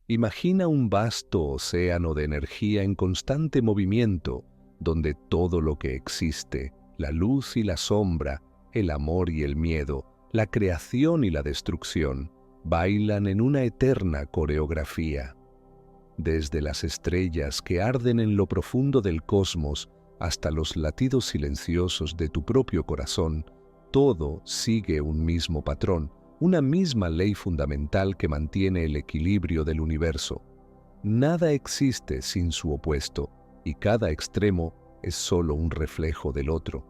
Imagina un vasto océano de energía en constante movimiento, donde todo lo que existe, la luz y la sombra, el amor y el miedo, la creación y la destrucción, bailan en una eterna coreografía. Desde las estrellas que arden en lo profundo del cosmos hasta los latidos silenciosos de tu propio corazón, todo sigue un mismo patrón, una misma ley fundamental que mantiene el equilibrio del universo. Nada existe sin su opuesto, y cada extremo es solo un reflejo del otro.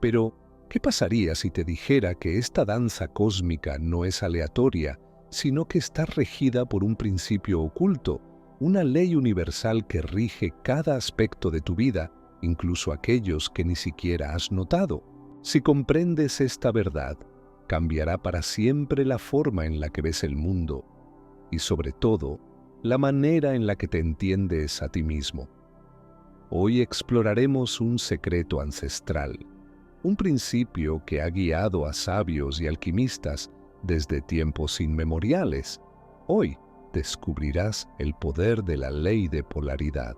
Pero, ¿qué pasaría si te dijera que esta danza cósmica no es aleatoria, sino que está regida por un principio oculto, una ley universal que rige cada aspecto de tu vida, incluso aquellos que ni siquiera has notado? Si comprendes esta verdad, cambiará para siempre la forma en la que ves el mundo y, sobre todo, la manera en la que te entiendes a ti mismo. Hoy exploraremos un secreto ancestral, un principio que ha guiado a sabios y alquimistas desde tiempos inmemoriales. Hoy descubrirás el poder de la ley de polaridad.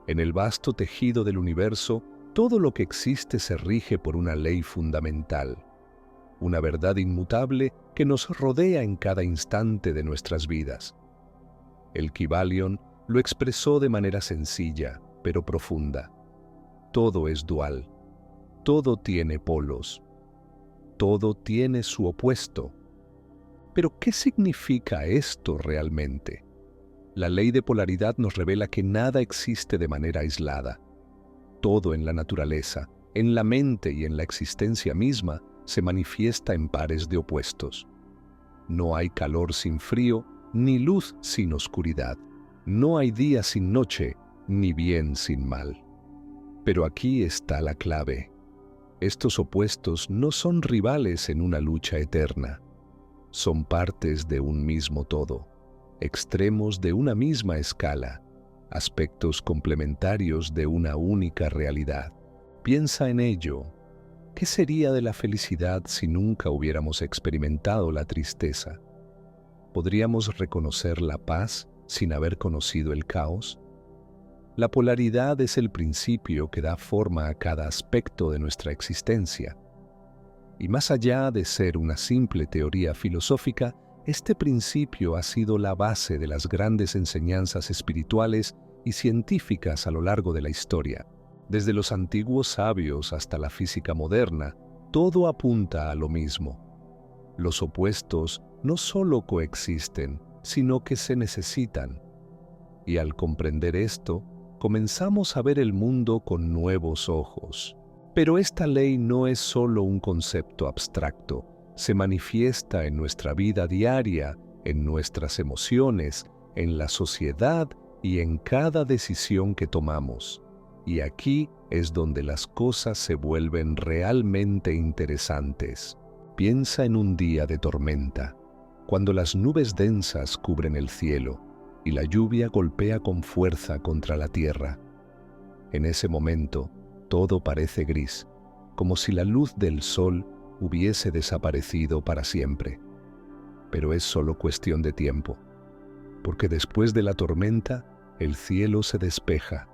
En el vasto tejido del universo, todo lo que existe se rige por una ley fundamental, una verdad inmutable que nos rodea en cada instante de nuestras vidas. El Kybalion lo expresó de manera sencilla, pero profunda. Todo es dual, todo tiene polos, todo tiene su opuesto. Pero, ¿qué significa esto realmente? La ley de polaridad nos revela que nada existe de manera aislada. Todo en la naturaleza, en la mente y en la existencia misma se manifiesta en pares de opuestos. No hay calor sin frío, ni luz sin oscuridad. No hay día sin noche, ni bien sin mal. Pero aquí está la clave. Estos opuestos no son rivales en una lucha eterna. Son partes de un mismo todo, extremos de una misma escala, aspectos complementarios de una única realidad. Piensa en ello. ¿Qué sería de la felicidad si nunca hubiéramos experimentado la tristeza? ¿Podríamos reconocer la paz sin haber conocido el caos? La polaridad es el principio que da forma a cada aspecto de nuestra existencia. Y más allá de ser una simple teoría filosófica, este principio ha sido la base de las grandes enseñanzas espirituales y científicas a lo largo de la historia. Desde los antiguos sabios hasta la física moderna, todo apunta a lo mismo. Los opuestos no solo coexisten, sino que se necesitan. Y al comprender esto, comenzamos a ver el mundo con nuevos ojos. Pero esta ley no es solo un concepto abstracto, se manifiesta en nuestra vida diaria, en nuestras emociones, en la sociedad y en cada decisión que tomamos. Y aquí es donde las cosas se vuelven realmente interesantes. Piensa en un día de tormenta, cuando las nubes densas cubren el cielo y la lluvia golpea con fuerza contra la tierra. En ese momento, todo parece gris, como si la luz del sol hubiese desaparecido para siempre. Pero es solo cuestión de tiempo, porque después de la tormenta, el cielo se despeja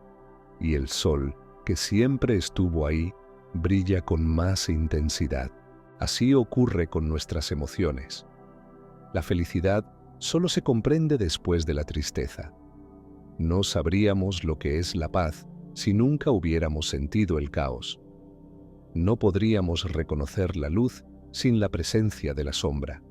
y el sol, que siempre estuvo ahí, brilla con más intensidad. Así ocurre con nuestras emociones. La felicidad solo se comprende después de la tristeza. No sabríamos lo que es la paz si nunca hubiéramos sentido el caos. No podríamos reconocer la luz sin la presencia de la sombra,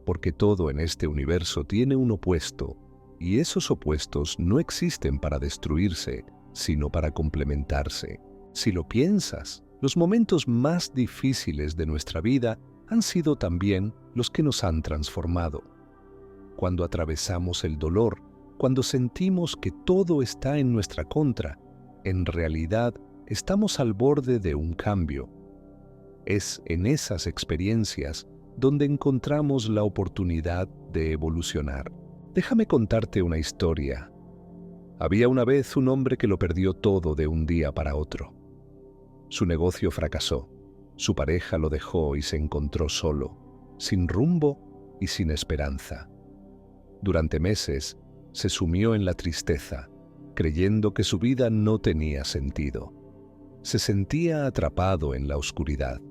porque todo en este universo tiene un opuesto, y esos opuestos no existen para destruirse, sino para complementarse. Si lo piensas, los momentos más difíciles de nuestra vida han sido también los que nos han transformado. Cuando atravesamos el dolor, cuando sentimos que todo está en nuestra contra, en realidad estamos al borde de un cambio. Es en esas experiencias donde encontramos la oportunidad de evolucionar. Déjame contarte una historia. Había una vez un hombre que lo perdió todo de un día para otro. Su negocio fracasó, su pareja lo dejó y se encontró solo, sin rumbo y sin esperanza. Durante meses, se sumió en la tristeza, creyendo que su vida no tenía sentido. Se sentía atrapado en la oscuridad.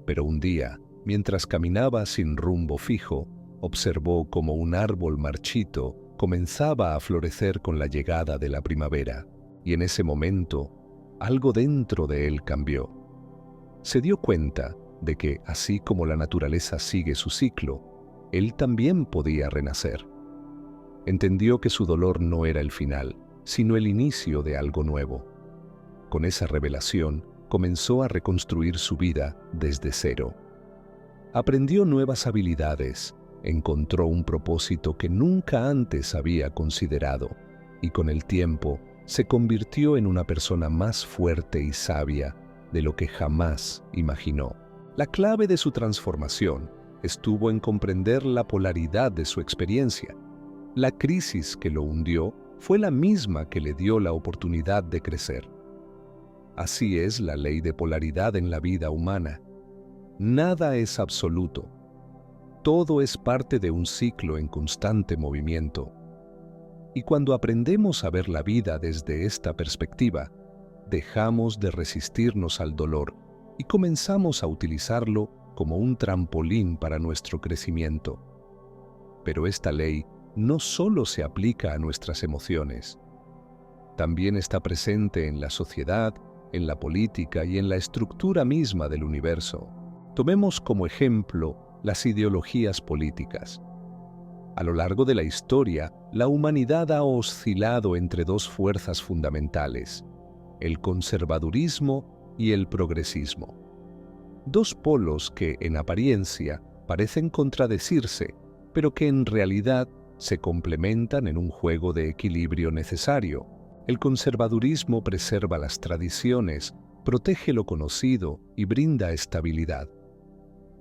Pero un día, mientras caminaba sin rumbo fijo, observó cómo un árbol marchito comenzaba a florecer con la llegada de la primavera, y en ese momento, algo dentro de él cambió. Se dio cuenta de que, así como la naturaleza sigue su ciclo, él también podía renacer. Entendió que su dolor no era el final, sino el inicio de algo nuevo. Con esa revelación, comenzó a reconstruir su vida desde cero. Aprendió nuevas habilidades, encontró un propósito que nunca antes había considerado, y con el tiempo se convirtió en una persona más fuerte y sabia de lo que jamás imaginó. La clave de su transformación estuvo en comprender la polaridad de su experiencia. La crisis que lo hundió fue la misma que le dio la oportunidad de crecer. Así es la ley de polaridad en la vida humana. Nada es absoluto. Todo es parte de un ciclo en constante movimiento. Y cuando aprendemos a ver la vida desde esta perspectiva, dejamos de resistirnos al dolor y comenzamos a utilizarlo como un trampolín para nuestro crecimiento. Pero esta ley no solo se aplica a nuestras emociones, también está presente en la sociedad, en la política y en la estructura misma del universo. Tomemos como ejemplo las ideologías políticas. A lo largo de la historia, la humanidad ha oscilado entre dos fuerzas fundamentales, el conservadurismo y el progresismo. Dos polos que, en apariencia, parecen contradecirse, pero que en realidad se complementan en un juego de equilibrio necesario. El conservadurismo preserva las tradiciones, protege lo conocido y brinda estabilidad.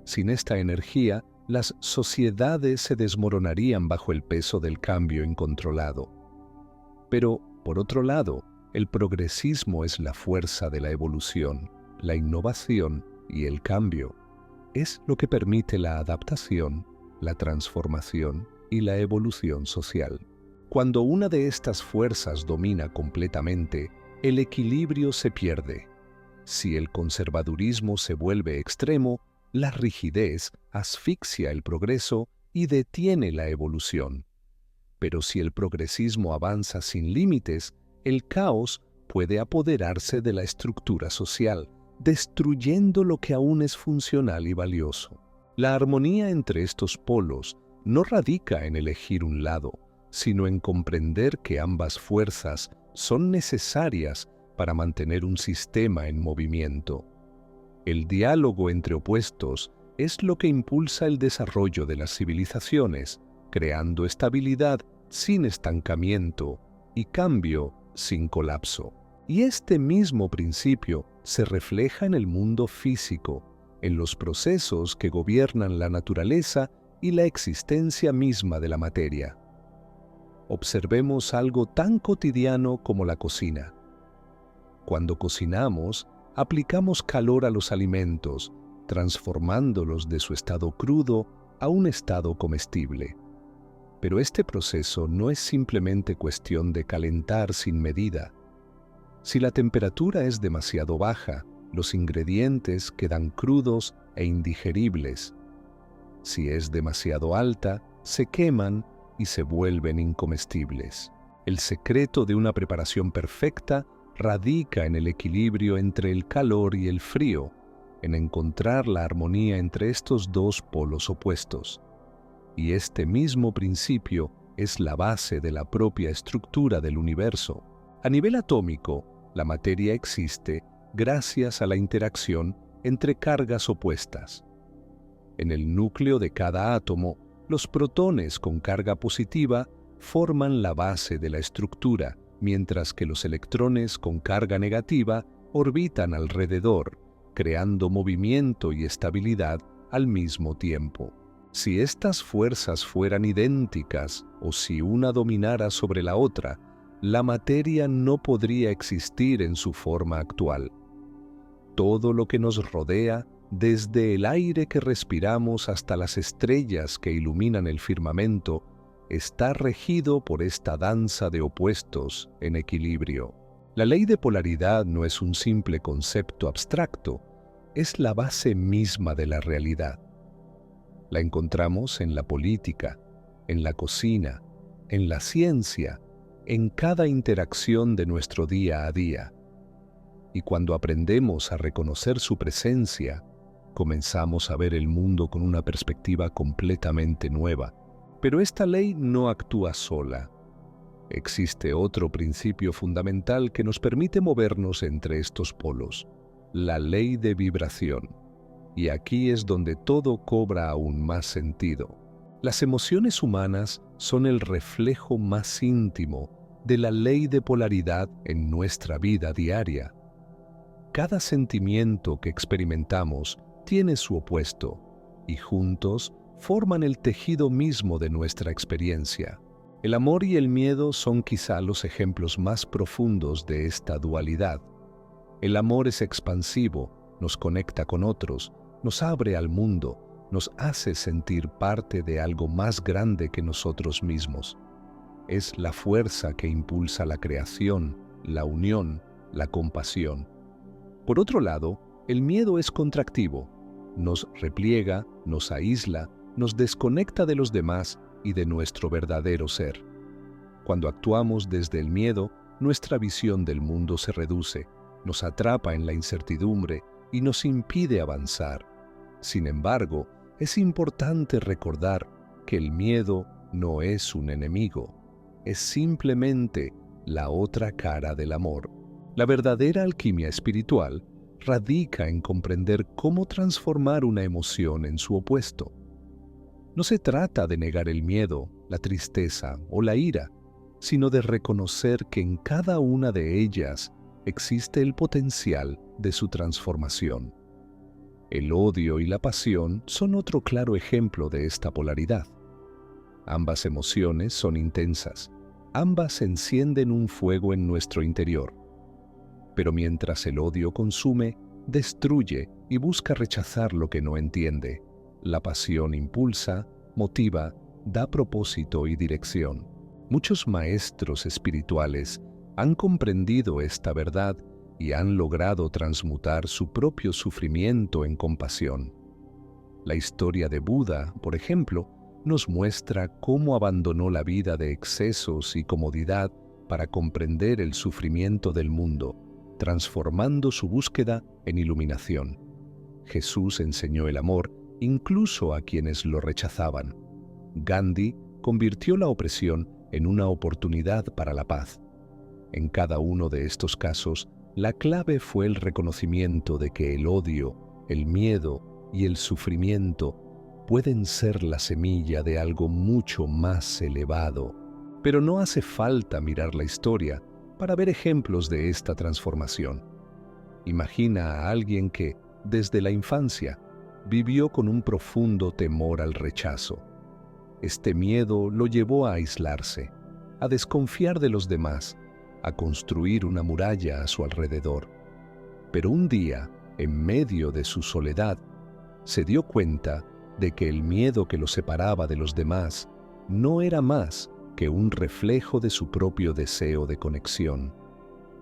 Sin esta energía, las sociedades se desmoronarían bajo el peso del cambio incontrolado. Pero, por otro lado, el progresismo es la fuerza de la evolución, la innovación y el cambio. Es lo que permite la adaptación, la transformación y la evolución social. Cuando una de estas fuerzas domina completamente, el equilibrio se pierde. Si el conservadurismo se vuelve extremo, la rigidez asfixia el progreso y detiene la evolución. Pero si el progresismo avanza sin límites, el caos puede apoderarse de la estructura social, destruyendo lo que aún es funcional y valioso. La armonía entre estos polos no radica en elegir un lado, sino en comprender que ambas fuerzas son necesarias para mantener un sistema en movimiento. El diálogo entre opuestos es lo que impulsa el desarrollo de las civilizaciones, creando estabilidad sin estancamiento y cambio sin colapso. Y este mismo principio se refleja en el mundo físico, en los procesos que gobiernan la naturaleza y la existencia misma de la materia. Observemos algo tan cotidiano como la cocina. Cuando cocinamos, aplicamos calor a los alimentos, transformándolos de su estado crudo a un estado comestible. Pero este proceso no es simplemente cuestión de calentar sin medida. Si la temperatura es demasiado baja, los ingredientes quedan crudos e indigeribles. Si es demasiado alta, se queman y se vuelven incomestibles. El secreto de una preparación perfecta radica en el equilibrio entre el calor y el frío, en encontrar la armonía entre estos dos polos opuestos. Y este mismo principio es la base de la propia estructura del universo. A nivel atómico, la materia existe gracias a la interacción entre cargas opuestas. En el núcleo de cada átomo, los protones con carga positiva forman la base de la estructura, mientras que los electrones con carga negativa orbitan alrededor, creando movimiento y estabilidad al mismo tiempo. Si estas fuerzas fueran idénticas o si una dominara sobre la otra, la materia no podría existir en su forma actual. Todo lo que nos rodea, desde el aire que respiramos hasta las estrellas que iluminan el firmamento, está regido por esta danza de opuestos en equilibrio. La ley de polaridad no es un simple concepto abstracto, es la base misma de la realidad. La encontramos en la política, en la cocina, en la ciencia, en cada interacción de nuestro día a día. Y cuando aprendemos a reconocer su presencia, comenzamos a ver el mundo con una perspectiva completamente nueva. Pero esta ley no actúa sola. Existe otro principio fundamental que nos permite movernos entre estos polos, la ley de vibración. Y aquí es donde todo cobra aún más sentido. Las emociones humanas son el reflejo más íntimo de la ley de polaridad en nuestra vida diaria. Cada sentimiento que experimentamos tiene su opuesto, y juntos forman el tejido mismo de nuestra experiencia. El amor y el miedo son quizá los ejemplos más profundos de esta dualidad. El amor es expansivo, nos conecta con otros, nos abre al mundo, nos hace sentir parte de algo más grande que nosotros mismos. Es la fuerza que impulsa la creación, la unión, la compasión. Por otro lado, el miedo es contractivo, nos repliega, nos aísla, nos desconecta de los demás y de nuestro verdadero ser. Cuando actuamos desde el miedo, nuestra visión del mundo se reduce, nos atrapa en la incertidumbre y nos impide avanzar. Sin embargo, es importante recordar que el miedo no es un enemigo, es simplemente la otra cara del amor. La verdadera alquimia espiritual radica en comprender cómo transformar una emoción en su opuesto. No se trata de negar el miedo, la tristeza o la ira, sino de reconocer que en cada una de ellas existe el potencial de su transformación. El odio y la pasión son otro claro ejemplo de esta polaridad. Ambas emociones son intensas, ambas encienden un fuego en nuestro interior. Pero mientras el odio consume, destruye y busca rechazar lo que no entiende, la pasión impulsa, motiva, da propósito y dirección. Muchos maestros espirituales han comprendido esta verdad y han logrado transmutar su propio sufrimiento en compasión. La historia de Buda, por ejemplo, nos muestra cómo abandonó la vida de excesos y comodidad para comprender el sufrimiento del mundo, transformando su búsqueda en iluminación. Jesús enseñó el amor incluso a quienes lo rechazaban. Gandhi convirtió la opresión en una oportunidad para la paz. En cada uno de estos casos, la clave fue el reconocimiento de que el odio, el miedo y el sufrimiento pueden ser la semilla de algo mucho más elevado. Pero no hace falta mirar la historia para ver ejemplos de esta transformación. Imagina a alguien que, desde la infancia, vivió con un profundo temor al rechazo. Este miedo lo llevó a aislarse, a desconfiar de los demás, a construir una muralla a su alrededor. Pero un día, en medio de su soledad, se dio cuenta de que el miedo que lo separaba de los demás no era más que un reflejo de su propio deseo de conexión.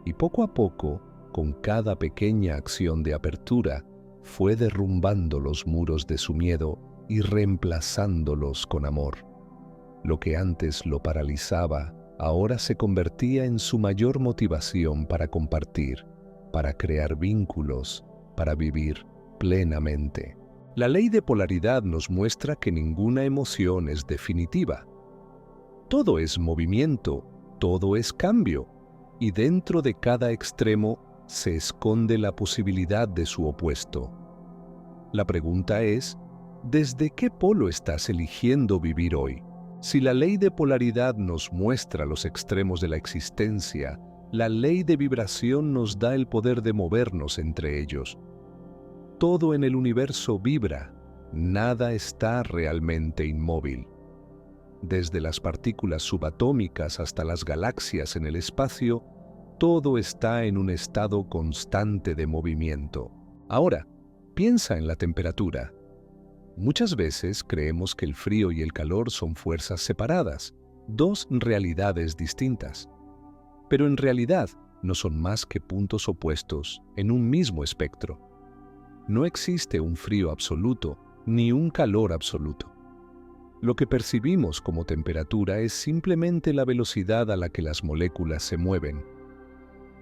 Y poco a poco, con cada pequeña acción de apertura, fue derrumbando los muros de su miedo y reemplazándolos con amor. Lo que antes lo paralizaba, ahora se convertía en su mayor motivación para compartir, para crear vínculos, para vivir plenamente. La ley de polaridad nos muestra que ninguna emoción es definitiva. Todo es movimiento, todo es cambio, y dentro de cada extremo se esconde la posibilidad de su opuesto. La pregunta es, ¿desde qué polo estás eligiendo vivir hoy? Si la ley de polaridad nos muestra los extremos de la existencia, la ley de vibración nos da el poder de movernos entre ellos. Todo en el universo vibra, nada está realmente inmóvil. Desde las partículas subatómicas hasta las galaxias en el espacio, todo está en un estado constante de movimiento. Ahora, piensa en la temperatura. Muchas veces creemos que el frío y el calor son fuerzas separadas, dos realidades distintas. Pero en realidad no son más que puntos opuestos en un mismo espectro. No existe un frío absoluto ni un calor absoluto. Lo que percibimos como temperatura es simplemente la velocidad a la que las moléculas se mueven.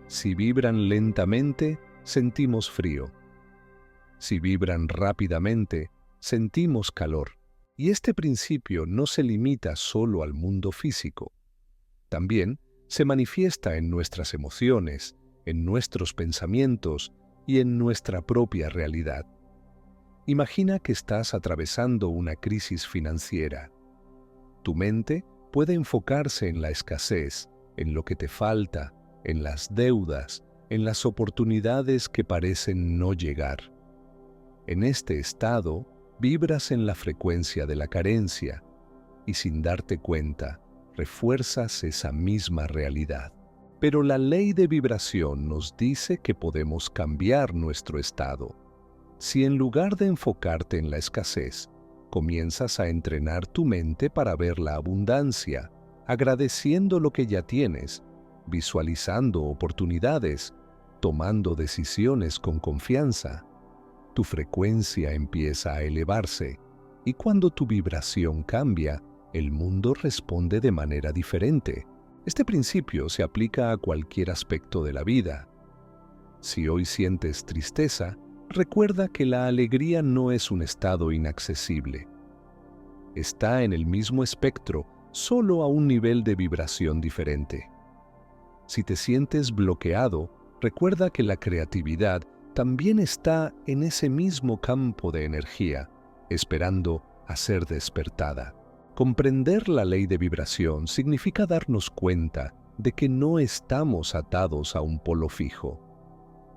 Si vibran lentamente, sentimos frío. Si vibran rápidamente, sentimos calor. Y este principio no se limita solo al mundo físico. También se manifiesta en nuestras emociones, en nuestros pensamientos y en nuestra propia realidad. Imagina que estás atravesando una crisis financiera. Tu mente puede enfocarse en la escasez, en lo que te falta, en las deudas, en las oportunidades que parecen no llegar. En este estado, vibras en la frecuencia de la carencia y sin darte cuenta, refuerzas esa misma realidad. Pero la ley de vibración nos dice que podemos cambiar nuestro estado. Si en lugar de enfocarte en la escasez, comienzas a entrenar tu mente para ver la abundancia, agradeciendo lo que ya tienes, visualizando oportunidades, tomando decisiones con confianza, tu frecuencia empieza a elevarse y cuando tu vibración cambia, el mundo responde de manera diferente. Este principio se aplica a cualquier aspecto de la vida. Si hoy sientes tristeza, recuerda que la alegría no es un estado inaccesible. Está en el mismo espectro, solo a un nivel de vibración diferente. Si te sientes bloqueado, recuerda que la creatividad también está en ese mismo campo de energía, esperando a ser despertada. Comprender la ley de vibración significa darnos cuenta de que no estamos atados a un polo fijo.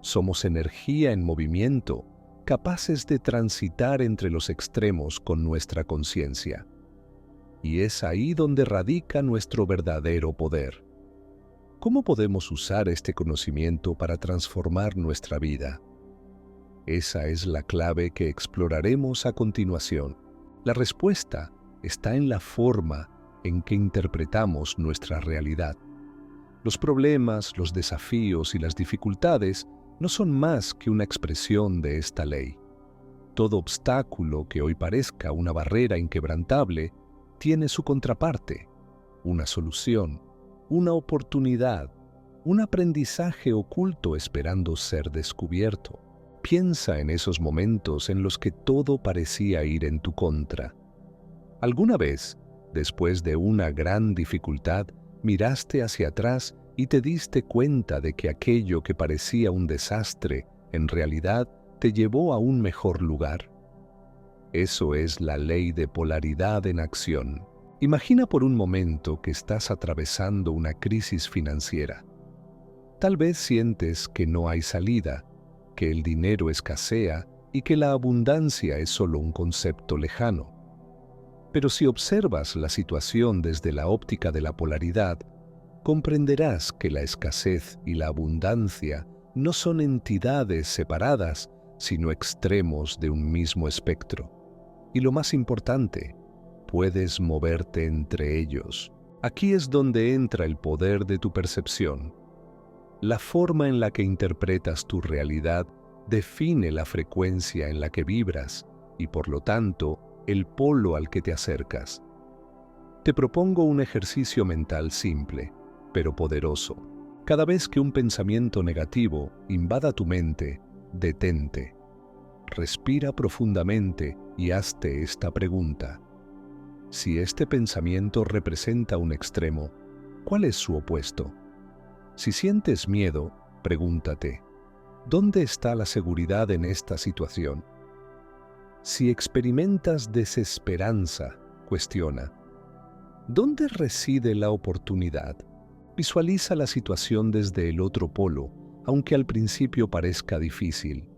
Somos energía en movimiento, capaces de transitar entre los extremos con nuestra conciencia. Y es ahí donde radica nuestro verdadero poder. ¿Cómo podemos usar este conocimiento para transformar nuestra vida? Esa es la clave que exploraremos a continuación. La respuesta está en la forma en que interpretamos nuestra realidad. Los problemas, los desafíos y las dificultades no son más que una expresión de esta ley. Todo obstáculo que hoy parezca una barrera inquebrantable tiene su contraparte, una solución, una oportunidad, un aprendizaje oculto esperando ser descubierto. Piensa en esos momentos en los que todo parecía ir en tu contra. ¿Alguna vez, después de una gran dificultad, miraste hacia atrás y te diste cuenta de que aquello que parecía un desastre, en realidad te llevó a un mejor lugar? Eso es la ley de polaridad en acción. Imagina por un momento que estás atravesando una crisis financiera. Tal vez sientes que no hay salida, que el dinero escasea y que la abundancia es solo un concepto lejano. Pero si observas la situación desde la óptica de la polaridad, comprenderás que la escasez y la abundancia no son entidades separadas, sino extremos de un mismo espectro. Y lo más importante, puedes moverte entre ellos. Aquí es donde entra el poder de tu percepción. La forma en la que interpretas tu realidad define la frecuencia en la que vibras y, por lo tanto, el polo al que te acercas. Te propongo un ejercicio mental simple, pero poderoso. Cada vez que un pensamiento negativo invada tu mente, detente. Respira profundamente y hazte esta pregunta. Si este pensamiento representa un extremo, ¿cuál es su opuesto? Si sientes miedo, pregúntate, ¿dónde está la seguridad en esta situación? Si experimentas desesperanza, cuestiona, ¿dónde reside la oportunidad? Visualiza la situación desde el otro polo, aunque al principio parezca difícil.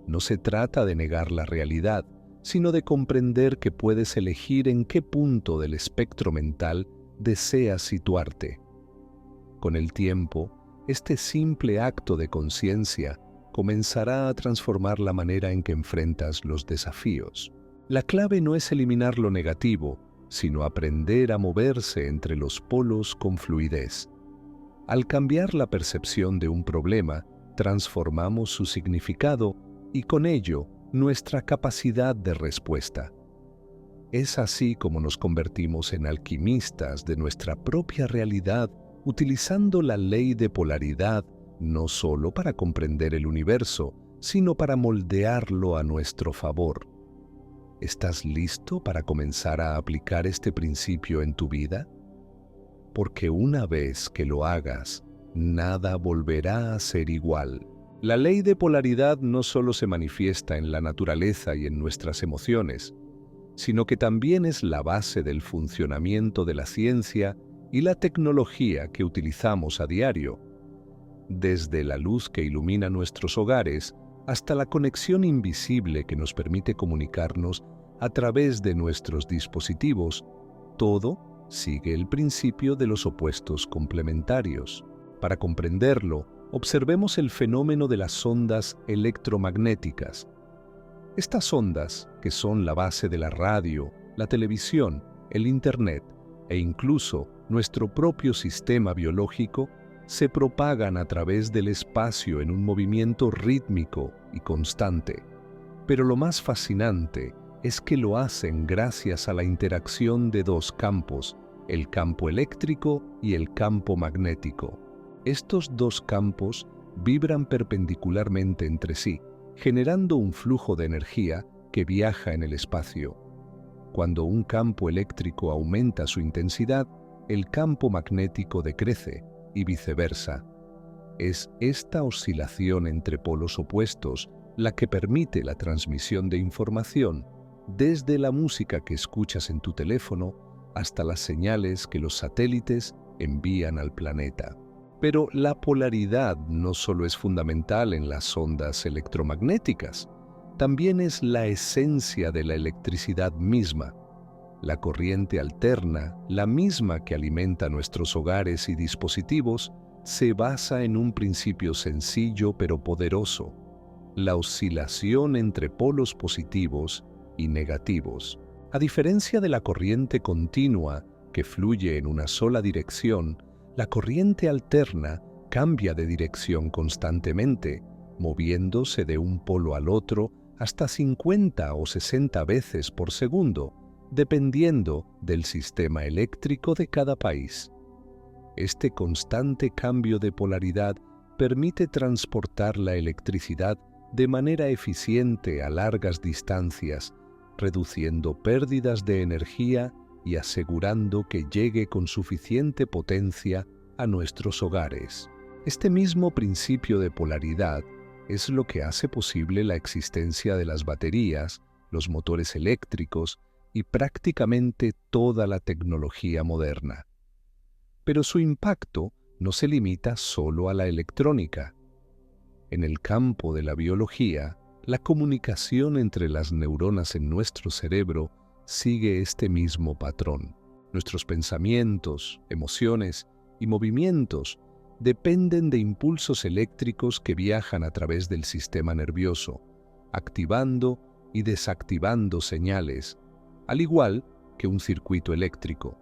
No se trata de negar la realidad, sino de comprender que puedes elegir en qué punto del espectro mental deseas situarte. Con el tiempo, este simple acto de conciencia comenzará a transformar la manera en que enfrentas los desafíos. La clave no es eliminar lo negativo, sino aprender a moverse entre los polos con fluidez. Al cambiar la percepción de un problema, transformamos su significado y con ello nuestra capacidad de respuesta. Es así como nos convertimos en alquimistas de nuestra propia realidad, utilizando la ley de polaridad no solo para comprender el universo, sino para moldearlo a nuestro favor. ¿Estás listo para comenzar a aplicar este principio en tu vida? Porque una vez que lo hagas, nada volverá a ser igual. La ley de polaridad no solo se manifiesta en la naturaleza y en nuestras emociones, sino que también es la base del funcionamiento de la ciencia y la tecnología que utilizamos a diario. Desde la luz que ilumina nuestros hogares hasta la conexión invisible que nos permite comunicarnos a través de nuestros dispositivos, todo sigue el principio de los opuestos complementarios. Para comprenderlo, observemos el fenómeno de las ondas electromagnéticas. Estas ondas, que son la base de la radio, la televisión, el Internet e incluso nuestro propio sistema biológico, se propagan a través del espacio en un movimiento rítmico y constante. Pero lo más fascinante es que lo hacen gracias a la interacción de dos campos, el campo eléctrico y el campo magnético. Estos dos campos vibran perpendicularmente entre sí, generando un flujo de energía que viaja en el espacio. Cuando un campo eléctrico aumenta su intensidad, el campo magnético decrece y viceversa. Es esta oscilación entre polos opuestos la que permite la transmisión de información desde la música que escuchas en tu teléfono hasta las señales que los satélites envían al planeta. Pero la polaridad no solo es fundamental en las ondas electromagnéticas, también es la esencia de la electricidad misma. La corriente alterna, la misma que alimenta nuestros hogares y dispositivos, se basa en un principio sencillo pero poderoso: la oscilación entre polos positivos y negativos. A diferencia de la corriente continua, que fluye en una sola dirección, la corriente alterna cambia de dirección constantemente, moviéndose de un polo al otro hasta 50 o 60 veces por segundo, dependiendo del sistema eléctrico de cada país. Este constante cambio de polaridad permite transportar la electricidad de manera eficiente a largas distancias, reduciendo pérdidas de energía y asegurando que llegue con suficiente potencia a nuestros hogares. Este mismo principio de polaridad es lo que hace posible la existencia de las baterías, los motores eléctricos y prácticamente toda la tecnología moderna. Pero su impacto no se limita solo a la electrónica. En el campo de la biología, la comunicación entre las neuronas en nuestro cerebro sigue este mismo patrón. Nuestros pensamientos, emociones y movimientos dependen de impulsos eléctricos que viajan a través del sistema nervioso, activando y desactivando señales, al igual que un circuito eléctrico.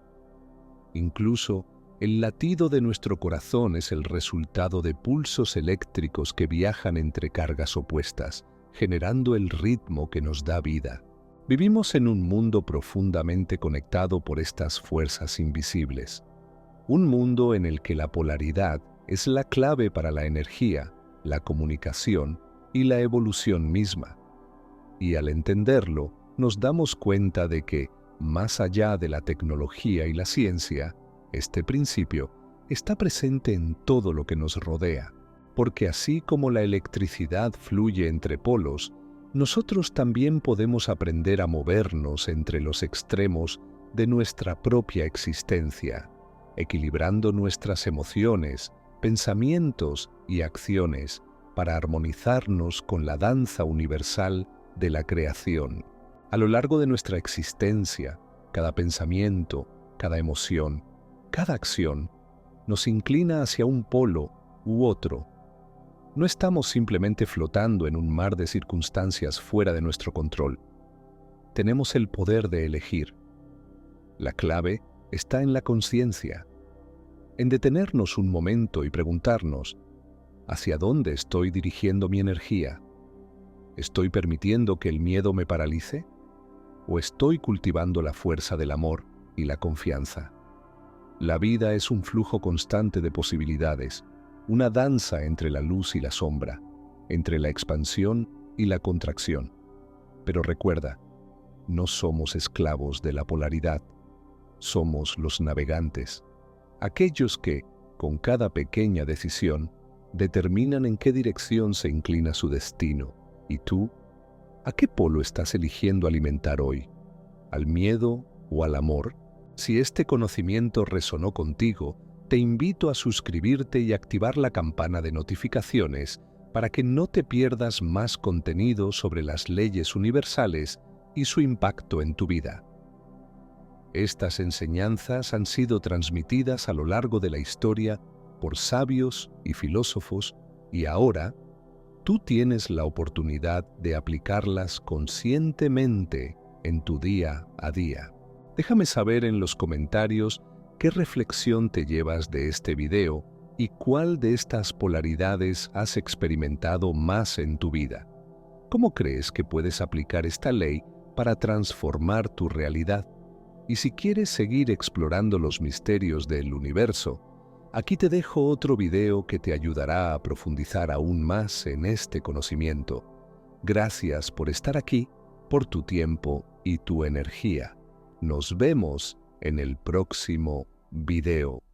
Incluso el latido de nuestro corazón es el resultado de pulsos eléctricos que viajan entre cargas opuestas, generando el ritmo que nos da vida. Vivimos en un mundo profundamente conectado por estas fuerzas invisibles. Un mundo en el que la polaridad es la clave para la energía, la comunicación y la evolución misma. Y al entenderlo, nos damos cuenta de que, más allá de la tecnología y la ciencia, este principio está presente en todo lo que nos rodea, porque así como la electricidad fluye entre polos, nosotros también podemos aprender a movernos entre los extremos de nuestra propia existencia, equilibrando nuestras emociones, pensamientos y acciones para armonizarnos con la danza universal de la creación. A lo largo de nuestra existencia, cada pensamiento, cada emoción, cada acción nos inclina hacia un polo u otro. No estamos simplemente flotando en un mar de circunstancias fuera de nuestro control. tenemos el poder de elegir. La clave está en la conciencia, en detenernos un momento y preguntarnos, ¿hacia dónde estoy dirigiendo mi energía? ¿Estoy permitiendo que el miedo me paralice? ¿O estoy cultivando la fuerza del amor y la confianza? La vida es un flujo constante de posibilidades, una danza entre la luz y la sombra, entre la expansión y la contracción. Pero recuerda, no somos esclavos de la polaridad, somos los navegantes, aquellos que, con cada pequeña decisión, determinan en qué dirección se inclina su destino. ¿Y tú? ¿A qué polo estás eligiendo alimentar hoy? ¿Al miedo o al amor? Si este conocimiento resonó contigo, te invito a suscribirte y activar la campana de notificaciones para que no te pierdas más contenido sobre las leyes universales y su impacto en tu vida. Estas enseñanzas han sido transmitidas a lo largo de la historia por sabios y filósofos, y ahora tú tienes la oportunidad de aplicarlas conscientemente en tu día a día. Déjame saber en los comentarios qué reflexión te llevas de este video y cuál de estas polaridades has experimentado más en tu vida. ¿Cómo crees que puedes aplicar esta ley para transformar tu realidad? Y si quieres seguir explorando los misterios del universo, aquí te dejo otro video que te ayudará a profundizar aún más en este conocimiento. Gracias por estar aquí, por tu tiempo y tu energía. Nos vemos en el próximo video.